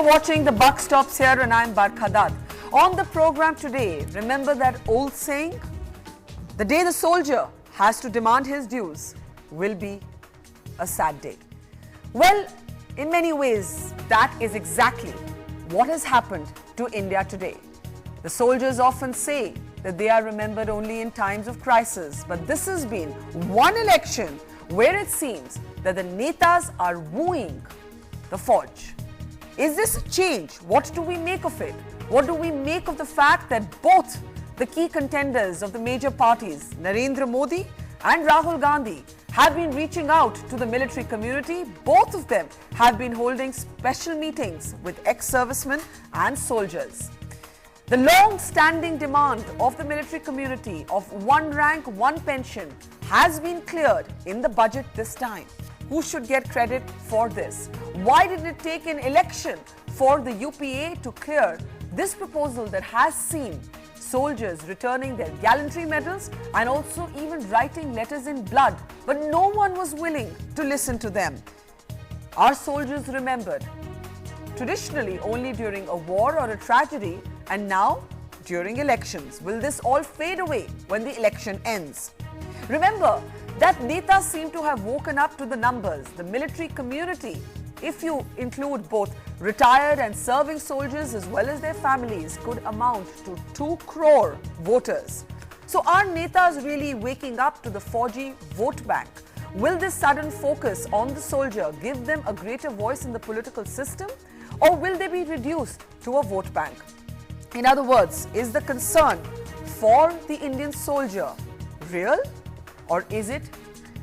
You're watching The Buck Stops Here and I'm Barkhadat. On the program today, remember that old saying? The day the soldier has to demand his dues will be a sad day. Well, in many ways, that is exactly what has happened to India today. The soldiers often say that they are remembered only in times of crisis, but this has been one election where it seems that the netas are wooing the Fauji. Is this a change? What do we make of it? What do we make of the fact that both the key contenders of the major parties, Narendra Modi and Rahul Gandhi, have been reaching out to the military community? Both of them have been holding special meetings with ex-servicemen and soldiers. The long-standing demand of the military community of one rank, one pension has been cleared in the budget this time. Who should get credit for this? Why did it take an election for the UPA to clear this proposal that has seen soldiers returning their gallantry medals and also even writing letters in blood, but no one was willing to listen to them? Are soldiers remembered traditionally only during a war or a tragedy, and now during elections? Will this all fade away when the election ends? Remember that netas seem to have woken up to the numbers. The military community, if you include both retired and serving soldiers as well as their families, could amount to 2 crore voters. So are netas really waking up to the Fauji vote bank? Will this sudden focus on the soldier give them a greater voice in the political system, or will they be reduced to a vote bank? In other words, is the concern for the Indian soldier real, or is it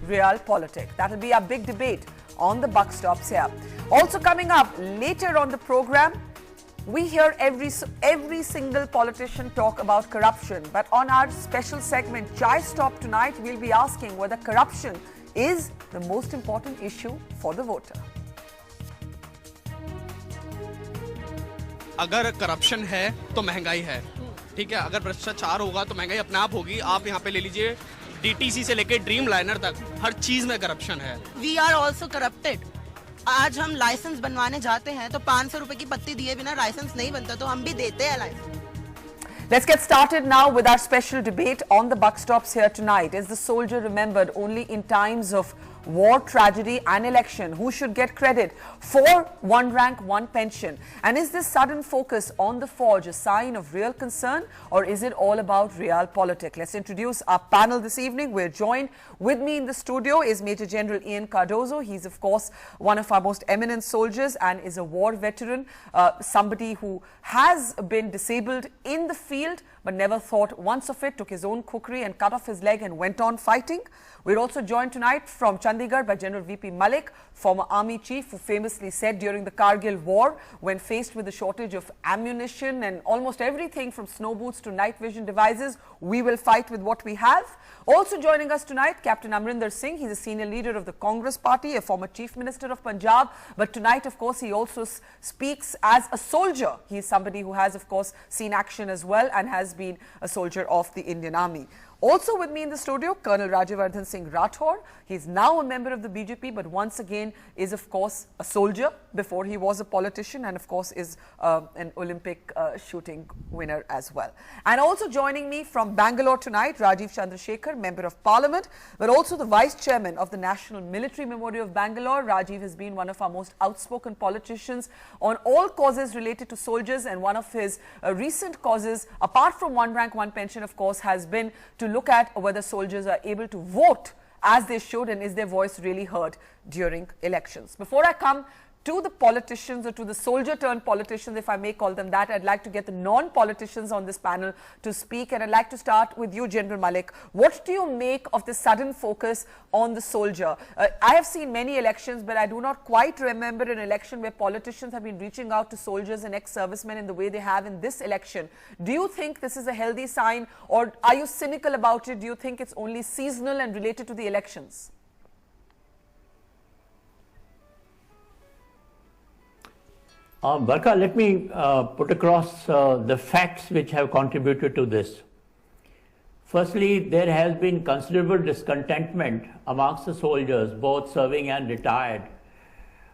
realpolitik? That will be our big debate on The Buck Stops Here. Also coming up later on the program, we hear every single politician talk about corruption. But on our special segment, Chai Stop tonight, we'll be asking whether corruption is the most important issue for the voter. अगर corruption है तो महंगाई है, ठीक है? अगर भ्रष्टाचार होगा तो महंगाई अपने आप होगी. आप यहाँ पे ले लीजिए डीटीसी से लेके ड्रीम लाइनर तक, हर चीज में करप्शन है. We are also corrupted. आज हम लाइसेंस बनवाने जाते हैं तो 500 रुपए की पत्ती दिए बिना लाइसेंस नहीं बनता, तो हम भी देते हैं licence. Let's get started now with our special debate on The Buck Stops Here tonight. Is the soldier remembered only in times of war, tragedy and election? Who should get credit for one rank, one pension? And is this sudden focus on the Fauji a sign of real concern, or is it all about realpolitik? Let's introduce our panel this evening. We're joined with me in the studio is Major General Ian Cardozo. He's of course one of our most eminent soldiers and is a war veteran, somebody who has been disabled in the field but never thought once of it, took his own kukri and cut off his leg and went on fighting. We're also joined tonight from Chandigarh by General VP Malik, former army chief, who famously said during the Kargil war, when faced with the shortage of ammunition and almost everything from snow boots to night vision devices, we will fight with what we have. Also joining us tonight, Captain Amrinder Singh. He's a senior leader of the Congress party, a former chief minister of Punjab. But tonight, of course, he also speaks as a soldier. He's somebody who has, of course, seen action as well and has been a soldier of the Indian Army. Also with me in the studio, Colonel Rajyavardhan Singh Rathore. He's now a member of the BJP, but once again is, of course, a soldier before he was a politician, and, of course, is an Olympic shooting winner as well. And also joining me from Bangalore tonight, Rajiv Chandrasekhar, Member of Parliament, but also the Vice Chairman of the National Military Memorial of Bangalore. Rajiv has been one of our most outspoken politicians on all causes related to soldiers, and one of his recent causes, apart from one rank, one pension, of course, has been to look at whether soldiers are able to vote as they should, and is their voice really heard during elections. Before I come to the politicians, or to the soldier turned politicians, if I may call them that, I'd like to get the non-politicians on this panel to speak, and I'd like to start with you, General Malik. What do you make of the sudden focus on the soldier? I have seen many elections, but I do not quite remember an election where politicians have been reaching out to soldiers and ex-servicemen in the way they have in this election. Do you think this is a healthy sign, or are you cynical about it? Do you think it's only seasonal and related to the elections? Barka, let me put across the facts which have contributed to this. Firstly, there has been considerable discontentment amongst the soldiers, both serving and retired,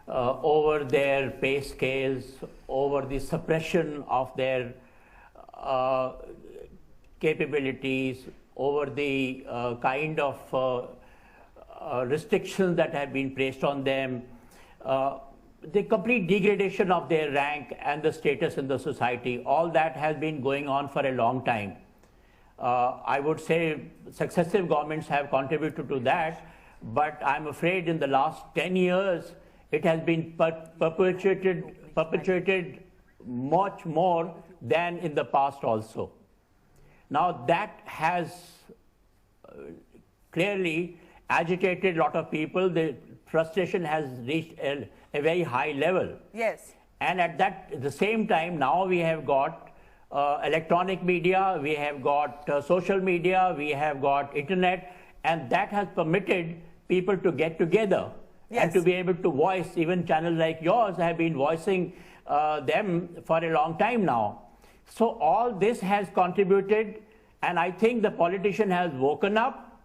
over their pay scales, over the suppression of their capabilities, over the kind of restrictions that have been placed on them, the complete degradation of their rank and the status in the society. All that has been going on for a long time. I would say successive governments have contributed to that, but I'm afraid in the last 10 years, it has been perpetuated much more than in the past also. Now that has clearly agitated a lot of people. The frustration has reached a very high level. Yes. And at the same time, now we have got electronic media, we have got social media, we have got internet, and that has permitted people to get together. Yes. And to be able to voice. Even channels like yours have been voicing them for a long time now. So all this has contributed, and I think the politician has woken up,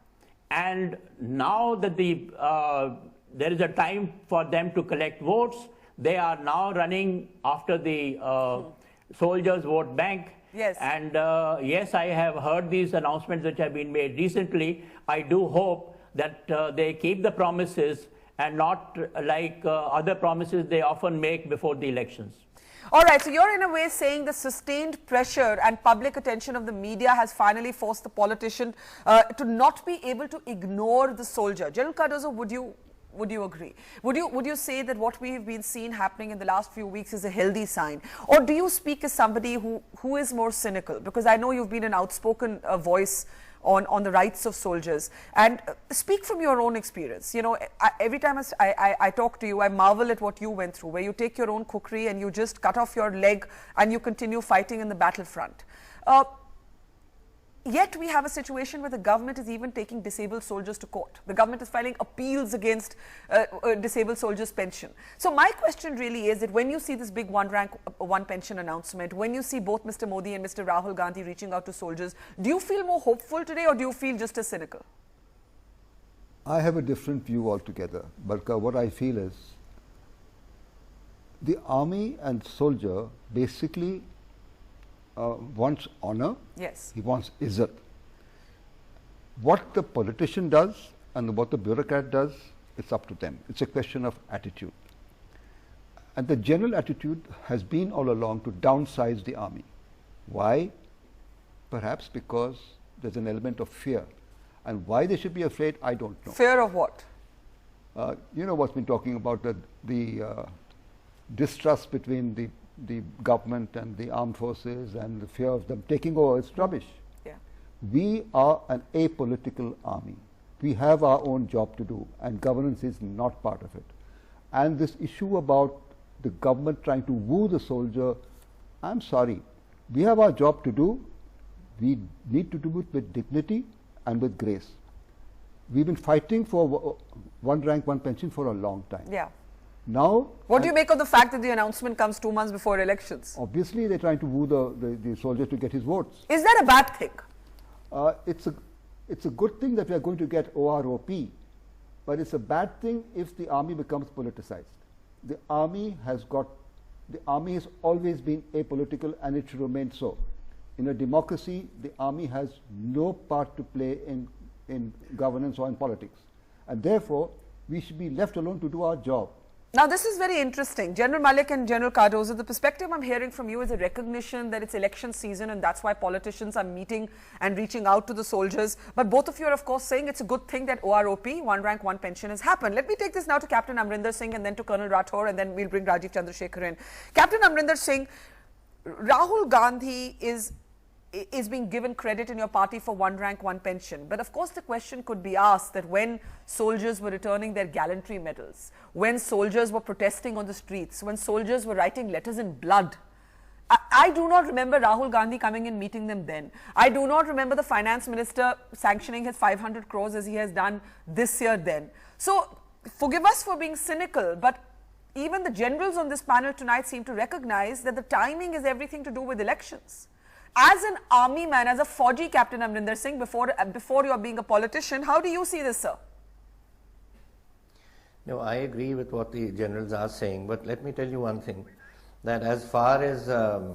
and now that there is a time for them to collect votes, they are now running after the soldiers' vote bank. Yes. And yes, I have heard these announcements which have been made recently. I do hope that they keep the promises and not like other promises they often make before the elections. All right, so you're in a way saying the sustained pressure and public attention of the media has finally forced the politician to not be able to ignore the soldier. General Cardozo, would you agree? Would you say that what we've been seeing happening in the last few weeks is a healthy sign? Or do you speak as somebody who is more cynical? Because I know you've been an outspoken voice on the rights of soldiers, and speak from your own experience. You know, every time I talk to you, I marvel at what you went through, where you take your own kukri and you just cut off your leg and you continue fighting in the battlefront. Yet we have a situation where the government is even taking disabled soldiers to court. The government is filing appeals against disabled soldiers' pension. So my question really is that when you see this big one rank, one pension announcement, when you see both Mr. Modi and Mr. Rahul Gandhi reaching out to soldiers, do you feel more hopeful today, or do you feel just as cynical? I have a different view altogether. But what I feel is the army and soldier basically wants honor. Yes. He wants izzat. What the politician does and what the bureaucrat does, it's up to them. It's a question of attitude. And the general attitude has been all along to downsize the army. Why? Perhaps because there's an element of fear. And why they should be afraid, I don't know. Fear of what? You know what's been talking about the distrust between the government and the armed forces and the fear of them taking over. It's rubbish. Yeah. We are an apolitical army. We have our own job to do, and governance is not part of it. And this issue about the government trying to woo the soldier, I'm sorry. We have our job to do. We need to do it with dignity and with grace. We've been fighting for one rank, one pension for a long time. Yeah. Now, what do you make of the fact that the announcement comes 2 months before elections? Obviously, they're trying to woo the soldier to get his votes. Is that a bad thing? It's a good thing that we are going to get OROP, but it's a bad thing if the army becomes politicized. The army has always been apolitical, and it should remain so. In a democracy, the army has no part to play in governance or in politics, and therefore we should be left alone to do our job. Now, this is very interesting. General Malik and General Cardozo, the perspective I'm hearing from you is a recognition that it's election season and that's why politicians are meeting and reaching out to the soldiers. But both of you are, of course, saying it's a good thing that OROP, one rank, one pension, has happened. Let me take this now to Captain Amrinder Singh and then to Colonel Rathore, and then we'll bring Rajiv Chandrasekhar in. Captain Amrinder Singh, Rahul Gandhi is being given credit in your party for one rank, one pension. But of course the question could be asked that when soldiers were returning their gallantry medals, when soldiers were protesting on the streets, when soldiers were writing letters in blood, I do not remember Rahul Gandhi coming and meeting them then. I do not remember the finance minister sanctioning his 500 crores as he has done this year then. So forgive us for being cynical, but even the generals on this panel tonight seem to recognize that the timing is everything to do with elections. As an army man, as a Fauji, Captain Amrinder Singh, before you are being a politician, how do you see this, sir? No, I agree with what the generals are saying, but let me tell you one thing, that as far as the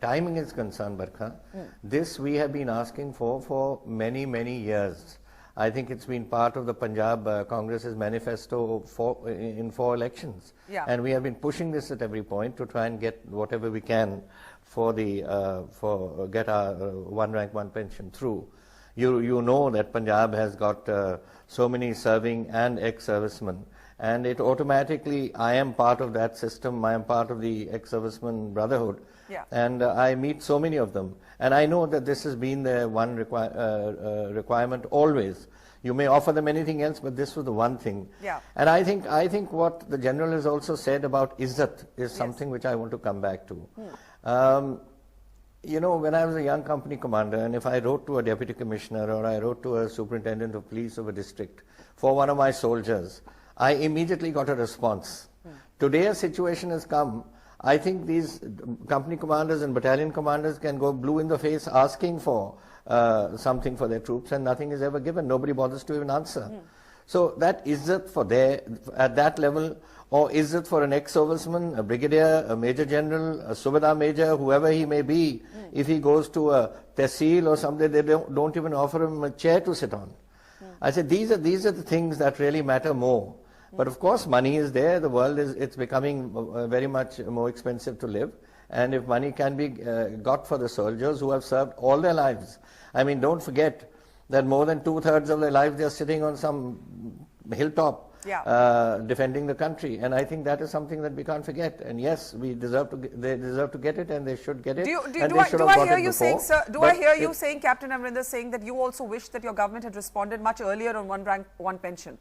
timing is concerned, Barkha, this we have been asking for many, many years. I think it's been part of the Punjab Congress's manifesto in 4 elections. Yeah. And we have been pushing this at every point to try and get whatever we can for get our one rank, one pension through. You know that Punjab has got so many serving and ex-servicemen, and it automatically, I am part of that system, I am part of the ex-serviceman brotherhood, Yeah. and I meet so many of them, and I know that this has been their one requirement always. You may offer them anything else, but this was the one thing. Yeah. And I think what the general has also said about Izzat is something which I want to come back to. You know, when I was a young company commander, and if I wrote to a deputy commissioner or I wrote to a superintendent of police of a district for one of my soldiers, I immediately got a response. Today a situation has come, I think these company commanders and battalion commanders can go blue in the face asking for something for their troops, and nothing is ever given. Nobody bothers to even answer. So that is it for at that level, or is it for an ex-serviceman, a brigadier, a major general, a subedar major, whoever he may be, if he goes to a tehsil or something, they don't even offer him a chair to sit on. I said these are the things that really matter more. But of course money is there, the world it's becoming very much more expensive to live, and if money can be got for the soldiers who have served all their lives. I mean, don't forget that more than 2/3 of their lives they are sitting on some hilltop defending the country, and I think that is something that we can't forget. And yes, they deserve to get it, and they should get it. Do I hear you saying, sir? Do I hear you saying, Captain Amrinder, saying that you also wish that your government had responded much earlier on one rank, one pension?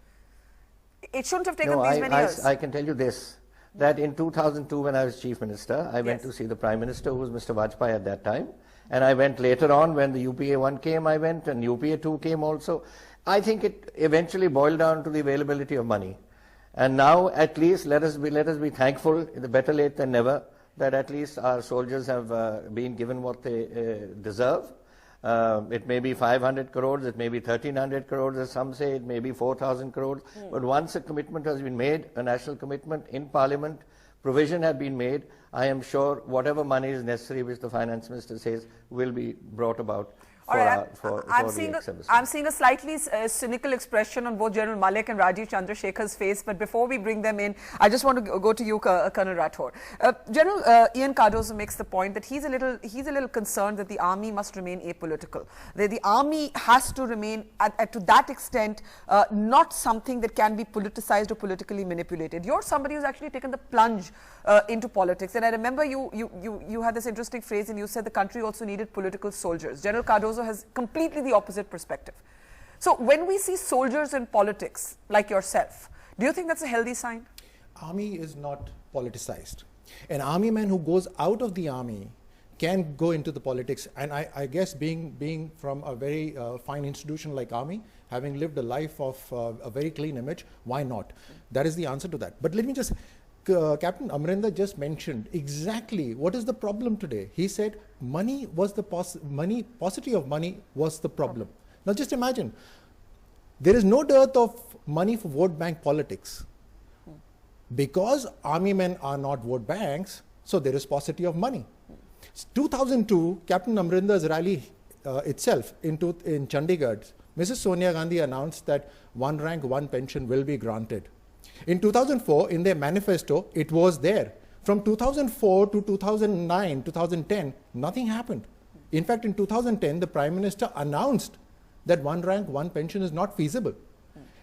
It shouldn't have taken these many years. I can tell you this, that in 2002 when I was Chief Minister, I went to see the Prime Minister, who was Mr. Vajpayee at that time, and I went later on when the UPA 1 came, I went, and UPA 2 came also. I think it eventually boiled down to the availability of money. And now at least let us be thankful, better late than never, that at least our soldiers have been given what they deserve. It may be 500 crores, it may be 1300 crores, as some say, it may be 4,000 crores. But once a commitment has been made, a national commitment in Parliament, provision had been made, I am sure whatever money is necessary, which the Finance Minister says, will be brought about. I'm seeing a slightly cynical expression on both General Malik and Rajiv Chandrasekhar's face, but before we bring them in, I just want to go to you, Colonel Rathore. General Ian Cardozo makes the point that he's a little concerned that the army must remain apolitical. That the army has to remain, to that extent, not something that can be politicized or politically manipulated. You're somebody who's actually taken the plunge into politics, and I remember you had this interesting phrase, and you said the country also needed political soldiers. General Cardozo has completely the opposite perspective. So when we see soldiers in politics, like yourself, do you think that's a healthy sign? Army is not politicized. An army man who goes out of the army can go into the politics, and I guess being from a very fine institution like army, having lived a life of a very clean image, why not? That is the answer to that. But let me just Captain Amrinder just mentioned exactly what is the problem today. He said money was the paucity of money was the problem. Now just imagine, there is no dearth of money for vote bank politics. Because army men are not vote banks, so there is paucity of money. 2002, Captain Amrinder's rally itself in Chandigarh, Mrs. Sonia Gandhi announced that one rank, one pension will be granted. In 2004, in their manifesto, it was there. From 2004 to 2009, 2010, nothing happened. In fact, in 2010, the Prime Minister announced that one rank, one pension is not feasible.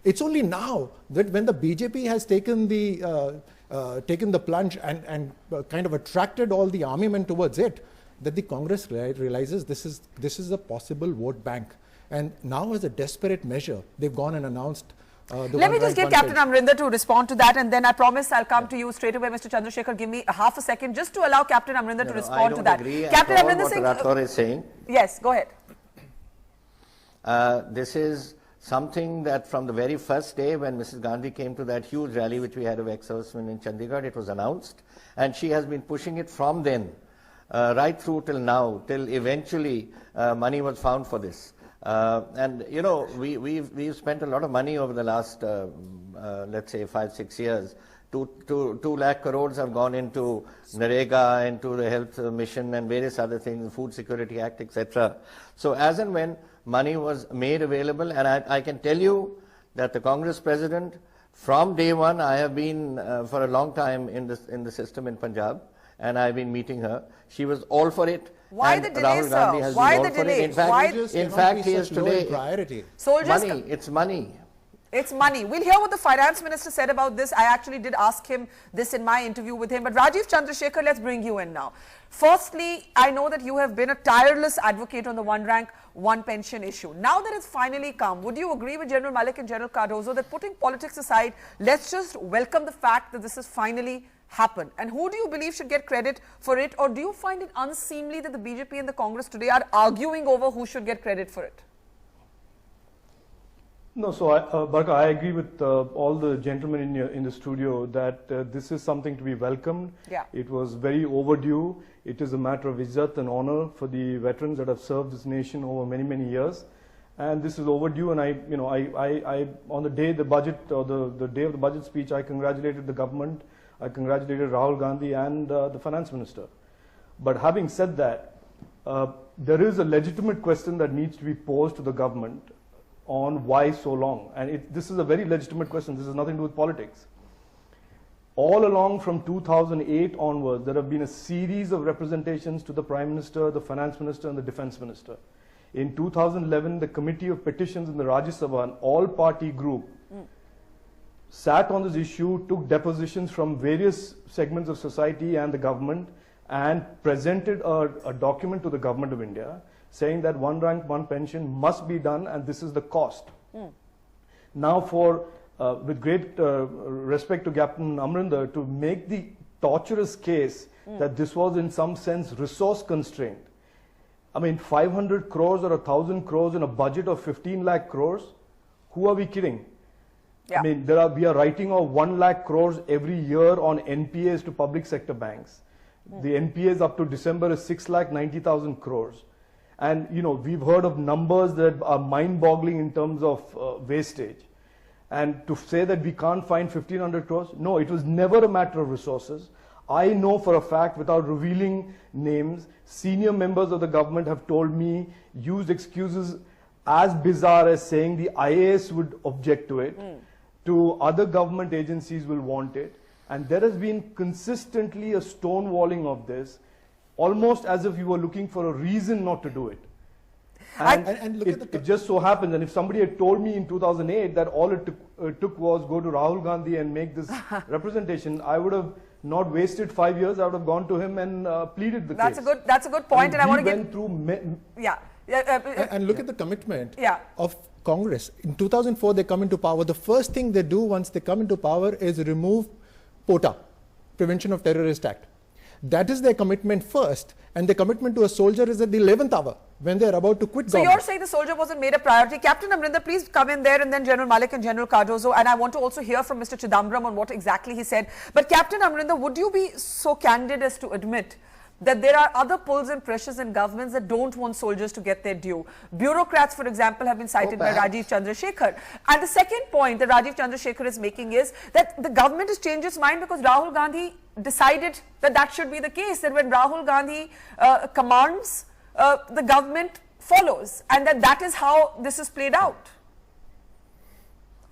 It's only now that when the BJP has taken the plunge and kind of attracted all the army men towards it, that the Congress realizes this is a possible vote bank. And now as a desperate measure, they've gone and announced let me just give Captain Amrinder to respond to that, and then I promise I'll come to you straight away, Mr. Chandrasekhar. Give me half a second just to allow Captain Amrinder to respond to that. Captain Amrinder Rathore is saying. Yes, go ahead. This is something that from the very first day when Mrs. Gandhi came to that huge rally which we had of ex-servicemen in Chandigarh, it was announced, and she has been pushing it from then right through till now, till eventually money was found for this. And you know, we've spent a lot of money over the last, let's say, 5-6 years. 2 lakh crores have gone into Narega, into the health mission and various other things, Food Security Act, etc. So as and when money was made available, and I can tell you that the Congress president, from day one, I have been for a long time in the system in Punjab, and I've been meeting her. She was all for it. Why and the delay, Rahul Gandhi sir? has Why been the all for it. delay? In fact, Why in fact, he is today priority. Soldiers money. It's money. It's money. We'll hear what the finance minister said about this. I actually did ask him this in my interview with him. But Rajiv Chandrasekhar, let's bring you in now. Firstly, I know that you have been a tireless advocate on the one rank, one pension issue. Now that it's finally come, would you agree with General Malik and General Cardozo that putting politics aside, let's just welcome the fact that this has finally happened? And who do you believe should get credit for it? Or do you find it unseemly that the BJP and the Congress today are arguing over who should get credit for it? No, so Barka, I agree with all the gentlemen in the studio that this is something to be welcomed. Yeah. It was very overdue. It is a matter of izzat and honor for the veterans that have served this nation over many, many years. And this is overdue. And I on the day the budget or the day of the budget speech, I congratulated the government. I congratulated Rahul Gandhi and the finance minister. But having said that, there is a legitimate question that needs to be posed to the government on why so long. And this is a very legitimate question. This has nothing to do with politics. All along from 2008 onwards, there have been a series of representations to the Prime Minister, the Finance Minister and the Defence Minister. In 2011, the Committee of Petitions in the Rajya Sabha, an all-party group, sat on this issue, took depositions from various segments of society and the government, and presented a document to the Government of India saying that one rank, one pension must be done, and this is the cost. Now, with great respect to Captain Amrinder, to make the torturous case that this was in some sense resource constrained. I mean, 500 crores or 1,000 crores in a budget of 15 lakh crores, who are we kidding? Yeah. I mean, we are writing off 1 lakh crores every year on NPAs to public sector banks. The NPAs up to December is 6,90,000 crores. And, you know, we've heard of numbers that are mind-boggling in terms of wastage. And to say that we can't find 1,500 crores, no, it was never a matter of resources. I know for a fact, without revealing names, senior members of the government have told me, used excuses as bizarre as saying the IAS would object to it, to other government agencies will want it. And there has been consistently a stonewalling of this, almost as if you were looking for a reason not to do it. And look at it just so happens, and if somebody had told me in 2008 that all it took was go to Rahul Gandhi and make this representation, I would have not wasted 5 years. I would have gone to him and pleaded the case. That's a good point, and I want to went through and look at the commitment Yeah. of Congress. In 2004, they come into power. The first thing they do once they come into power is remove POTA, Prevention of Terrorist Act. That is their commitment first, and the commitment to a soldier is at the 11th hour, when they are about to quit government. So you're saying the soldier wasn't made a priority. Captain Amrinder, please come in there, and then General Malik and General Cardozo. And I want to also hear from Mr. Chidambaram on what exactly he said. But Captain Amrinder, would you be so candid as to admit that there are other pulls and pressures in governments that don't want soldiers to get their due? Bureaucrats, for example, have been cited by Rajiv Chandrasekhar. And the second point that Rajiv Chandrasekhar is making is that the government has changed its mind because Rahul Gandhi decided that that should be the case, that when Rahul Gandhi commands, the government follows, and that is how this is played out.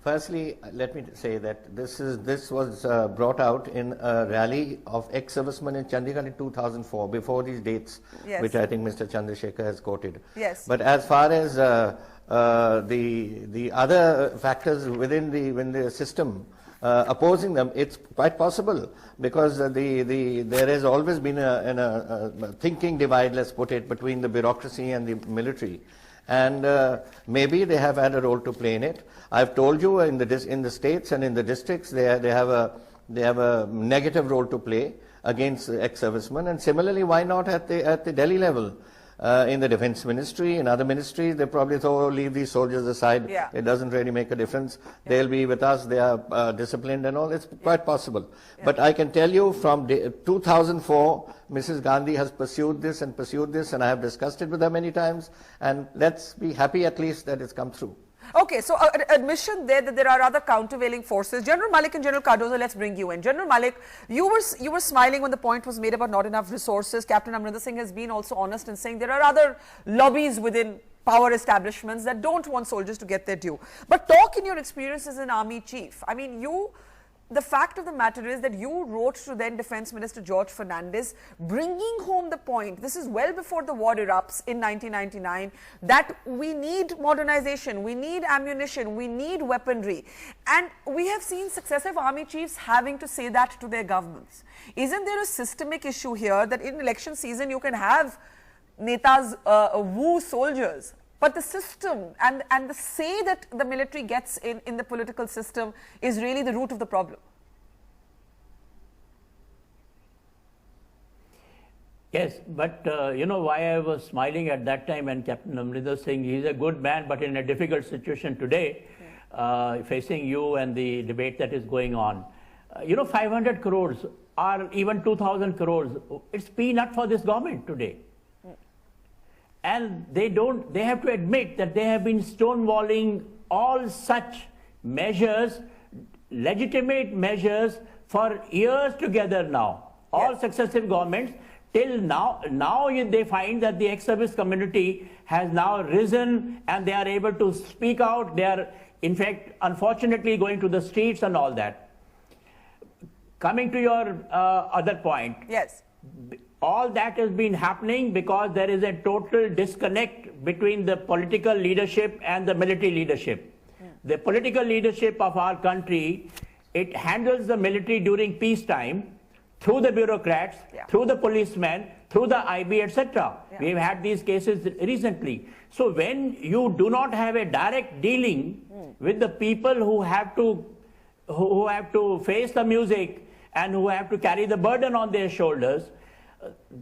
Firstly, let me say that this was brought out in a rally of ex-servicemen in Chandigarh in 2004, before these dates, Yes. which I think Mr. Chandrasekhar has quoted. Yes. But as far as the other factors within the system opposing them, it's quite possible, because there has always been a thinking divide, let's put it, between the bureaucracy and the military. And maybe they have had a role to play in it. I've told you in the states and in the districts they have a negative role to play against ex-servicemen, and similarly, why not at the Delhi level? in the defense ministry, in other ministries, they probably thought, oh, leave these soldiers aside. Yeah. It doesn't really make a difference. They'll be with us. They are disciplined and all. It's quite possible. But I can tell you from 2004, Mrs. Gandhi has pursued this, and I have discussed it with her many times. And let's be happy at least that it's come through. Okay, so admission there that there are other countervailing forces. General Malik and General Cardozo, let's bring you in. General Malik, you were smiling when the point was made about not enough resources. Captain Amrinder Singh has been also honest in saying there are other lobbies within power establishments that don't want soldiers to get their due. But talk in your experience as an army chief. I mean, the fact of the matter is that you wrote to then Defense Minister George Fernandes, bringing home the point, this is well before the war erupts in 1999, that we need modernization, we need ammunition, we need weaponry. And we have seen successive army chiefs having to say that to their governments. Isn't there a systemic issue here that in election season you can have netas woo soldiers, but the system and the say that the military gets in the political system is really the root of the problem? Yes, but you know why I was smiling at that time when Captain Amrinder Singh, he's a good man, but in a difficult situation today, facing you and the debate that is going on. You know, 500 crores or even 2,000 crores, it's peanut for this government today. And they have to admit that they have been stonewalling all such measures, legitimate measures, for years together now. All successive governments till now they find that the ex-service community has now risen and they are able to speak out. They are, in fact, unfortunately going to the streets and all that. Coming to your other point. Yes. All that has been happening because there is a total disconnect between the political leadership and the military leadership. The political leadership of our country, it handles the military during peacetime through the bureaucrats, through the policemen, through the IB, etc. We've had these cases recently. So when you do not have a direct dealing with the people who have to face the music and who have to carry the burden on their shoulders,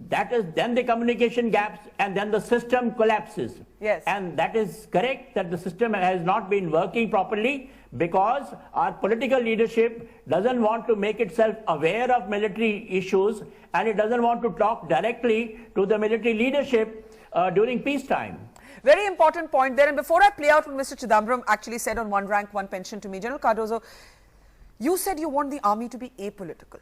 that is then the communication gaps and then the system collapses. Yes. And that is correct, that the system has not been working properly because our political leadership doesn't want to make itself aware of military issues and it doesn't want to talk directly to the military leadership during peacetime. Very important point there. And before I play out what Mr. Chidambaram actually said on one rank, one pension to me, General Cardozo, you said you want the army to be apolitical.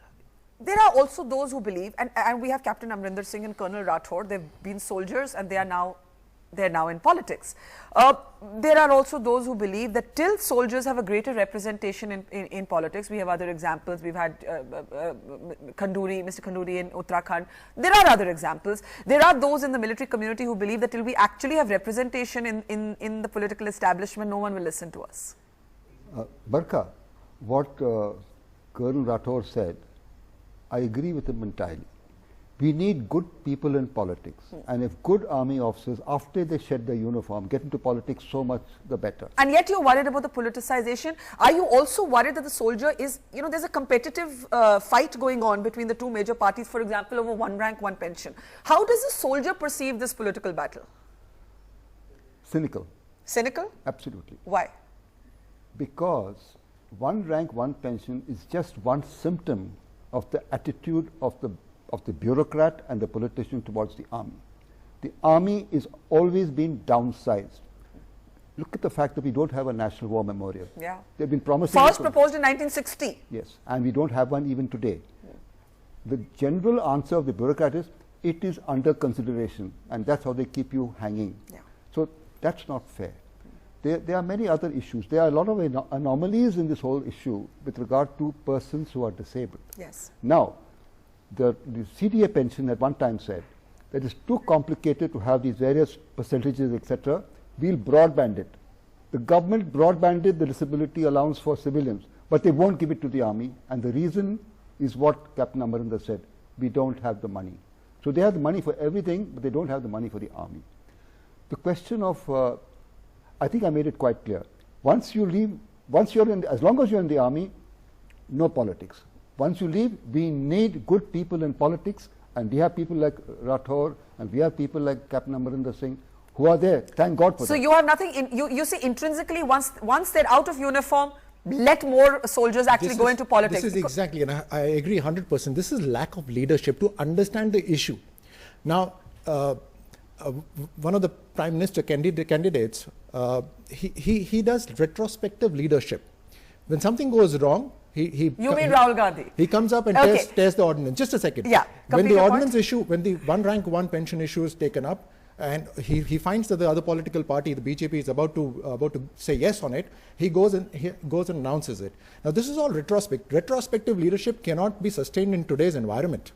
There are also those who believe, and we have Captain Amrinder Singh and Colonel Rathore, they've been soldiers and they're now in politics. There are also those who believe that till soldiers have a greater representation in politics, we have other examples, we've had Mr. Khanduri in Uttarakhand, there are other examples. There are those in the military community who believe that till we actually have representation in the political establishment, no one will listen to us. Barka, what Colonel Rathore said, I agree with him entirely. We need good people in politics, and if good army officers, after they shed their uniform, get into politics, so much the better. And yet you're worried about the politicization. Are you also worried that the soldier is, you know, there's a competitive fight going on between the two major parties, for example, over one rank, one pension. How does a soldier perceive this political battle? Cynical. Cynical? Absolutely. Why? Because one rank, one pension is just one symptom of the attitude of the bureaucrat and the politician towards the army. The army is always been downsized. Look at the fact that we don't have a national war memorial. Yeah. They've been promising. First proposed in 1960. Yes, and we don't have one even today. The general answer of the bureaucrat is, it is under consideration, and that's how they keep you hanging. Yeah. So that's not fair. There are many other issues. There are a lot of anomalies in this whole issue with regard to persons who are disabled. Yes. Now, the CDA pension at one time said that it's too complicated to have these various percentages, etc. We'll broadband it. The government broadbanded the disability allowance for civilians, but they won't give it to the army, and the reason is what Captain Amarinder said: we don't have the money. So they have the money for everything, but they don't have the money for the army. The question of I think I made it quite clear. Once you leave, as long as you're in the army, no politics. Once you leave, we need good people in politics, And we have people like Rathore, and we have people like Captain Amarinder Singh who are there. Thank God for So that. you have nothing, you see intrinsically once they're out of uniform, let more soldiers actually go into politics. This is exactly, and I agree 100%. This is lack of leadership to understand the issue. Now, one of the Prime Minister candidates, he does retrospective leadership. When something goes wrong, you mean Rahul Gandhi? He comes up and tears the ordinance. Just a second. Yeah. When the ordinance issue, when the one rank one pension issue is taken up, and he finds that the other political party, the BJP, is about to say yes on it, he goes and announces it. Now this is all retrospective. Retrospective leadership cannot be sustained in today's environment.